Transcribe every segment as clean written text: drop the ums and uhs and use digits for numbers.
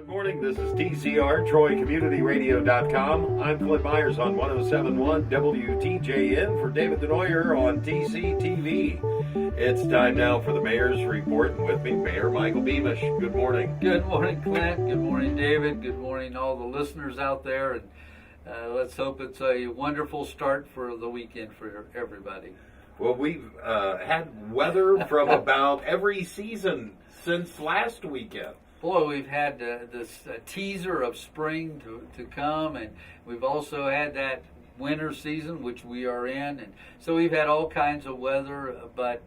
Good morning, this is TCR, TroyCommunityRadio.com. I'm Clint Myers on 107.1 WTJN for David Denoyer on TCTV. It's time now for the Mayor's Report, and with me, Mayor Michael Beamish. Good morning. Good morning, Clint. Good morning, David. Good morning, all the listeners out there. And let's hope it's a wonderful start for the weekend for everybody. Well, we've had weather from about every season since last weekend. Boy, we've had this teaser of spring to come, and we've also had that winter season, which we are in. And so we've had all kinds of weather, but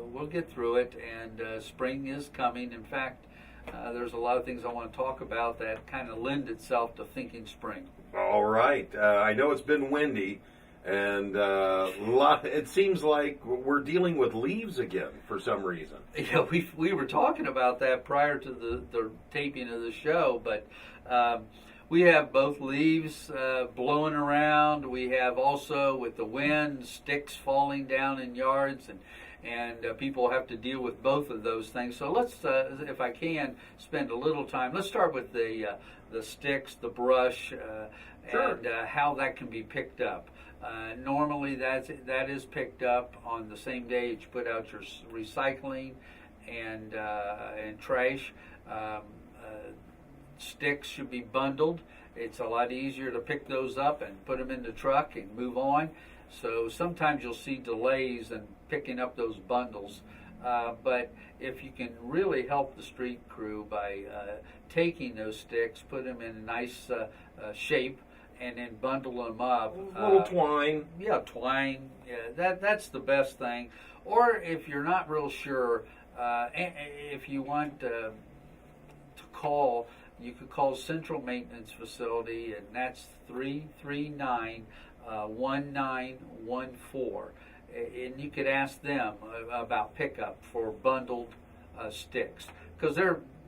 we'll get through it, and spring is coming. In fact, there's a lot of things I want to talk about that kind of lend itself to thinking spring. All right. I know it's been windy, and it seems like we're dealing with leaves again for some reason. Yeah, we were talking about that prior to the taping of the show, but we have both leaves blowing around. We have also, with the wind, sticks falling down in yards, and people have to deal with both of those things. So let's, if I can, spend a little time. Let's start with the sticks, the brush, Sure. and how that can be picked up. Normally that is picked up on the same day that you put out your recycling and trash. Sticks should be bundled. It's a lot easier to pick those up and put them in the truck and move on. So sometimes you'll see delays in picking up those bundles. But if you can really help the street crew by taking those sticks, put them in a nice shape, and then bundle them up. A little twine. Yeah, twine. Yeah, that's the best thing. Or if you're not real sure, if you want to call, you could call Central Maintenance Facility, and that's 339-1914. And you could ask them about pickup for bundled sticks, because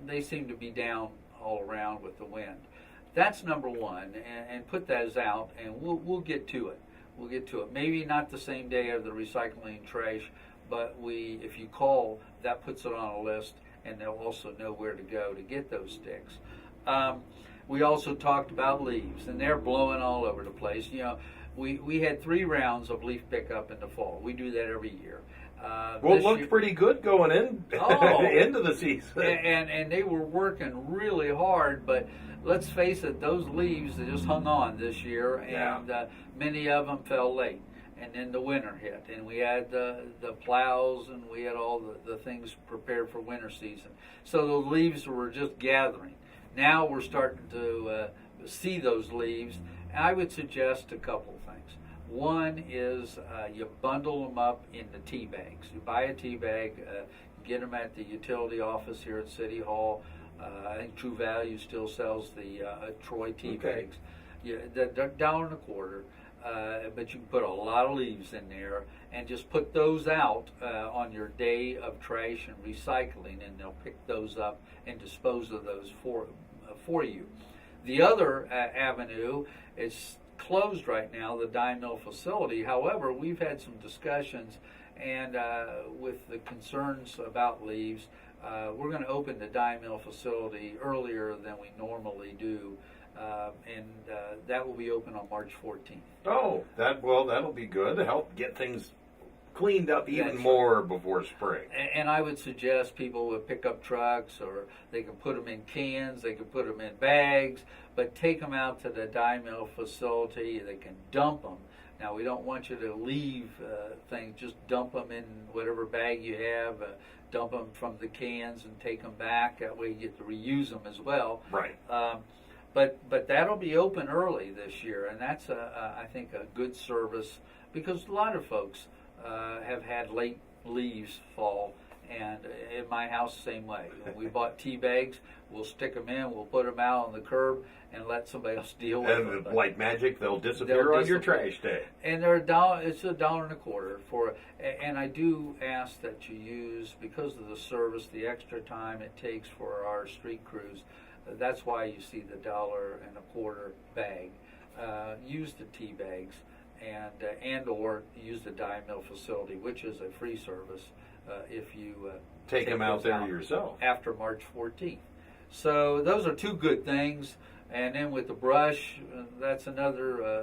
they seem to be down all around with the wind. That's number one, and put those out, and we'll get to it. We'll get to it. Maybe not the same day of the recycling and trash, but if you call, that puts it on a list, and they'll also know where to go to get those sticks. We also talked about leaves, and they're blowing all over the place. You know, we had 3 rounds of leaf pickup in the fall. We do that every year. Well, it looked pretty good going into the season. And they were working really hard, but let's face it, those leaves, they just hung on this year, and many of them fell late. And then the winter hit, and we had the plows, and we had all the things prepared for winter season. So the leaves were just gathering. Now we're starting to see those leaves. And I would suggest a couple of things. One is you bundle them up into tea bags. You buy a tea bag, get them at the utility office here at City Hall. I think True Value still sells the Troy tea bags. Yeah, they're $1.25, but you can put a lot of leaves in there and just put those out on your day of trash and recycling, and they'll pick those up and dispose of those for you. The other avenue is closed right now, the dye mill facility. However, we've had some discussions, and with the concerns about leaves, we're going to open the dye mill facility earlier than we normally do, and that will be open on March 14th. Oh, that'll be good to help get things cleaned up even more before spring. And I would suggest people with pickup trucks, or they can put them in cans, they can put them in bags, but take them out to the dye mill facility. They can dump them. Now, we don't want you to leave things, just dump them in whatever bag you have, dump them from the cans and take them back. That way you get to reuse them as well. Right. But that'll be open early this year, and that's, I think, a good service, because a lot of folks have had late leaves fall, and in my house, same way. When we bought tea bags, we'll stick them in, we'll put them out on the curb, and let somebody else deal with them. And like magic, they'll disappear on your trash day. And it's $1.25 for, and I do ask that you use, because of the service, the extra time it takes for our street crews. That's why you see the $1.25 bag. Use the tea bags, and or use the dye mill facility, which is a free service if you take them out there yourself after March 14th. So those are two good things. And then with the brush, that's another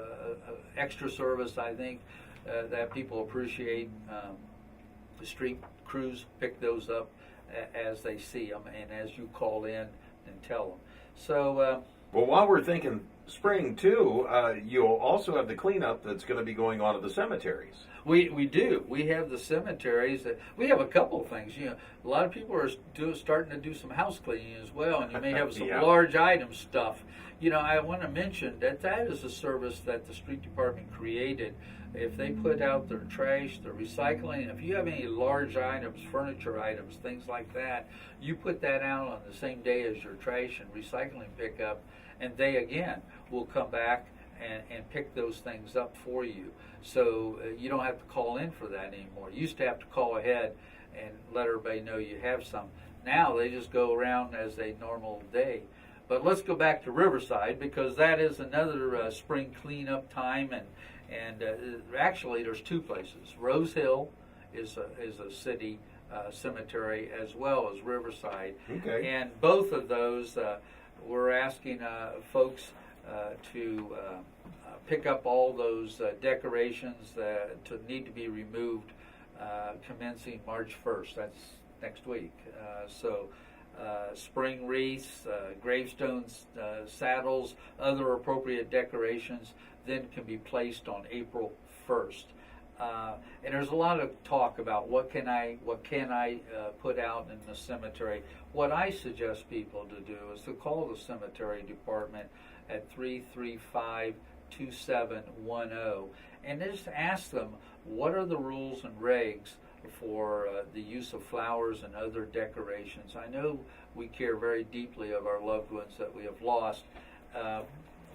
extra service I think that people appreciate. The street crews pick those up as they see them and as you call in and tell them. So, well, while we're thinking spring too, you'll also have the cleanup that's going to be going on at the cemeteries. We do. We have the cemeteries. We have a couple of things. You know, a lot of people are starting to do some house cleaning as well, and you may have some Yeah. large item stuff. You know, I want to mention that is a service that the street department created. If they put out their trash, their recycling, if you have any large items, furniture items, things like that, you put that out on the same day as your trash and recycling pickup, and they again will come back and pick those things up for you. So you don't have to call in for that anymore. You used to have to call ahead and let everybody know you have some. Now they just go around as a normal day. But let's go back to Riverside, because that is another spring cleanup time, and actually there's two places. Rose Hill is a city cemetery, as well as Riverside. Okay. And both of those, we're asking folks to pick up all those decorations that need to be removed commencing March 1st. That's next week. Spring wreaths, gravestones, saddles, other appropriate decorations then can be placed on April 1st. And there's a lot of talk about what can I put out in the cemetery. What I suggest people to do is to call the cemetery department at 335-2710 and just ask them what are the rules and regs for the use of flowers and other decorations. I know we care very deeply of our loved ones that we have lost,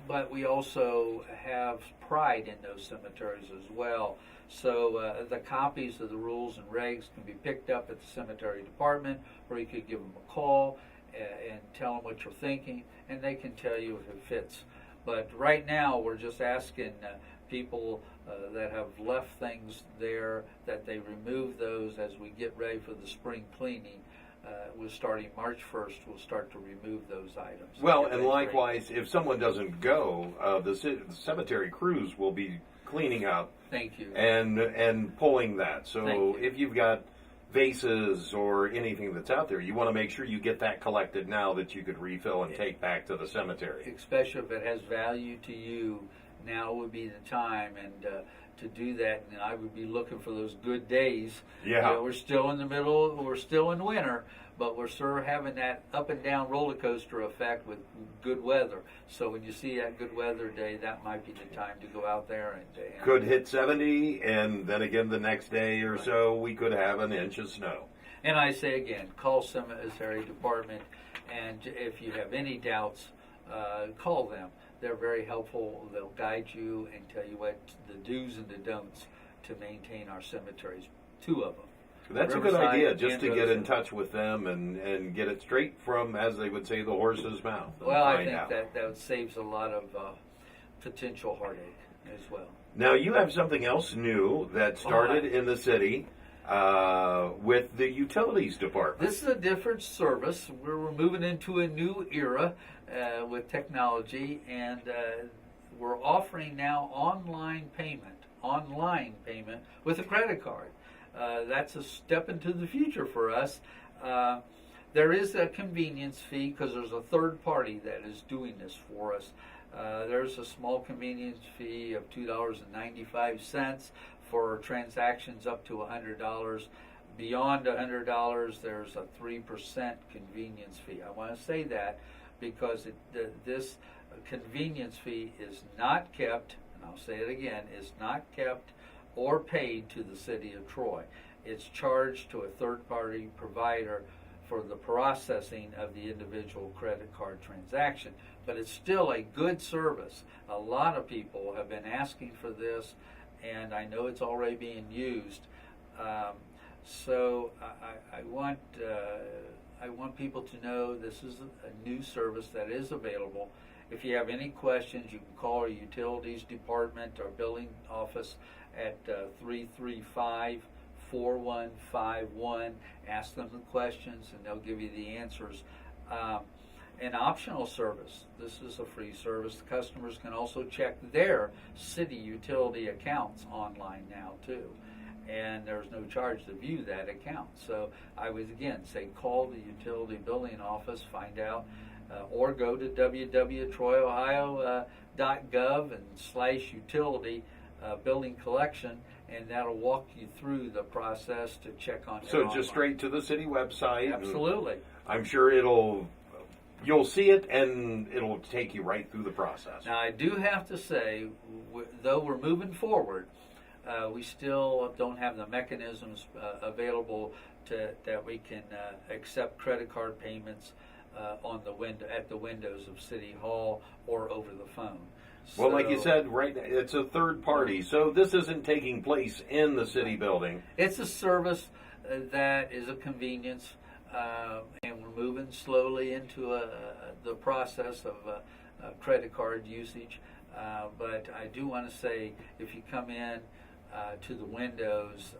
but we also have pride in those cemeteries as well. So the copies of the rules and regs can be picked up at the cemetery department, or you could give them a call and tell them what you're thinking, and they can tell you if it fits. But right now, we're just asking people that have left things there that they remove those as we get ready for the spring cleaning. We're starting March 1st. We'll start to remove those items. Well, and likewise, if someone doesn't go, the cemetery crews will be cleaning up. Thank you. And pulling that. So Thank you. if you've got vases or anything that's out there, you want to make sure you get that collected now that you could refill and take back to the cemetery. Especially if it has value to you, now would be the time, and to do that. And I would be looking for those good days. Yeah. We're still in the middle. We're still in winter, but we're sort of having that up and down roller coaster effect with good weather. So when you see that good weather day, that might be the time to go out there and Could hit 70, and then again the next day or Right. so we could have an inch of snow. And I say again, call cemetery department, and if you have any doubts, call them. They're very helpful. They'll guide you and tell you what the do's and the don'ts to maintain our cemeteries. Two of them. That's a good Riverside idea, just and to get Rose in Hill. touch with them and get it straight from, as they would say, the horse's mouth. And Well, I find think out. that saves a lot of potential heartache as well. Now, you have something else new that started in the city with the utilities department. This is a different service. We're moving into a new era with technology, and we're offering now online payment with a credit card. That's a step into the future for us. There is a convenience fee because there's a third party that is doing this for us. There's a small convenience fee of $2.95 for transactions up to $100. Beyond $100, there's a 3% convenience fee. I want to say that because this convenience fee is not kept, and I'll say it again, is not kept or paid to the city of Troy. It's charged to a third-party provider for the processing of the individual credit card transaction. But it's still a good service. A lot of people have been asking for this, and I know it's already being used. So I want people to know this is a new service that is available. If you have any questions, you can call our utilities department or billing office at 335-4151. Ask them the questions, and they'll give you the answers. an optional service. This is a free service. The customers can also check their city utility accounts online now too. And there's no charge to view that account. So I would again say call the utility billing office, find out, or go to www.troyohio.gov and /utility billing collection, and that'll walk you through the process to check on it. So just straight to the city website. Absolutely. I'm sure you'll see it, and it'll take you right through the process. Now I do have to say, though we're moving forward, we still don't have the mechanisms available that we can accept credit card payments at the windows of City Hall or over the phone. Well, like you said, right, it's a third party, so this isn't taking place in the city building. It's a service that is a convenience, and we're moving slowly into the process of credit card usage. But I do want to say, if you come in to the windows,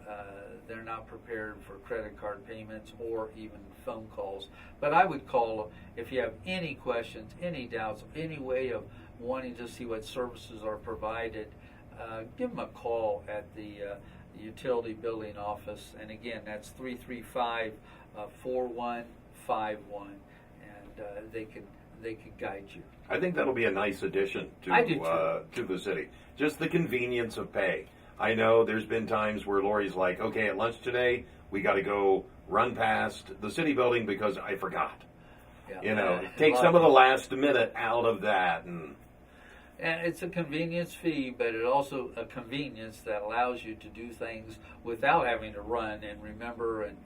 they're not prepared for credit card payments or even phone calls. But I would call if you have any questions, any doubts, any way of wanting to see what services are provided. Give them a call at the utility billing office, and again, that's 335-4151, and they can guide you. I think that'll be a nice addition to the city. Just the convenience of pay. I know there's been times where Lori's like, okay, at lunch today, we got to go run past the city building because I forgot. Yeah. Take some of the last minute out of that. And it's a convenience fee, but it's also a convenience that allows you to do things without having to run and remember. And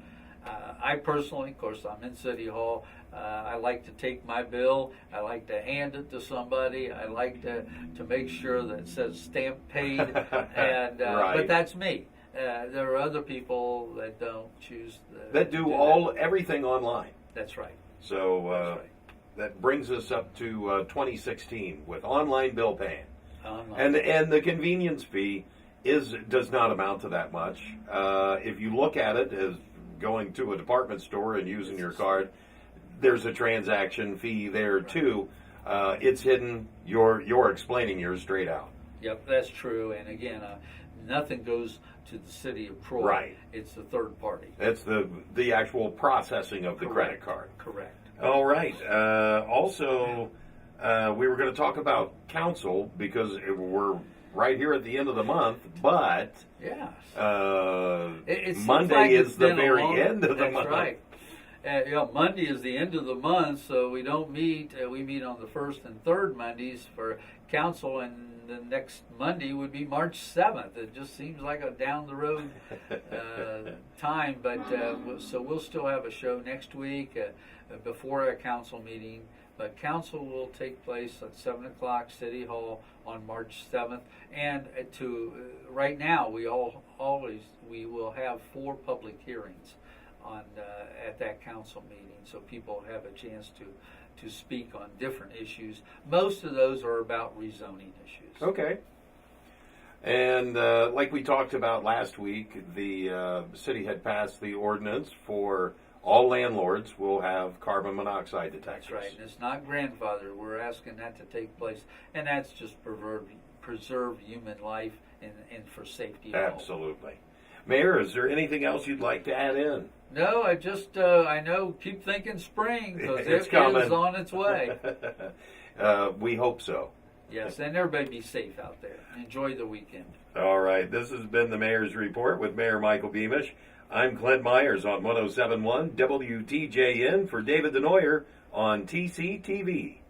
I personally, of course, I'm in City Hall. I like to take my bill. I like to hand it to somebody. I like to make sure that it says stamp paid. And right. But that's me. There are other people that don't choose that do everything online. That's right. So That's right. That brings us up to 2016 with online bill paying. Online. And the convenience fee does not amount to that much. If you look at it as going to a department store and using your card, there's a transaction fee there too. It's hidden. You're explaining yours straight out. Yep, that's true. And again, nothing goes to the city of Troy. Right. It's the third party. That's the actual processing of the credit card. Correct. All right. Also, we were going to talk about council because we're right here at the end of the month, but yeah, Monday is the very end of the month. That's right. Monday is the end of the month, so we don't meet. We meet on the first and third Mondays for council, and the next Monday would be March 7th. It just seems like a down the road time, but so we'll still have a show next week before a council meeting. But council will take place at 7 o'clock City Hall on March 7th, and right now we will have 4 public hearings at that council meeting, so people have a chance to speak on different issues. Most of those are about rezoning issues. Okay. And like we talked about last week, the city had passed the ordinance for all landlords will have carbon monoxide detectors. That's right. And it's not grandfathered. We're asking that to take place, and that's just preserve human life and for safety. Absolutely. Mayor, is there anything else you'd like to add in? No, I just, I know, keep thinking spring, because it is on its way. We hope so. Yes, and everybody be safe out there. Enjoy the weekend. All right, this has been the Mayor's Report with Mayor Michael Beamish. I'm Clint Myers on 107.1 WTJN for David Denoyer on TCTV.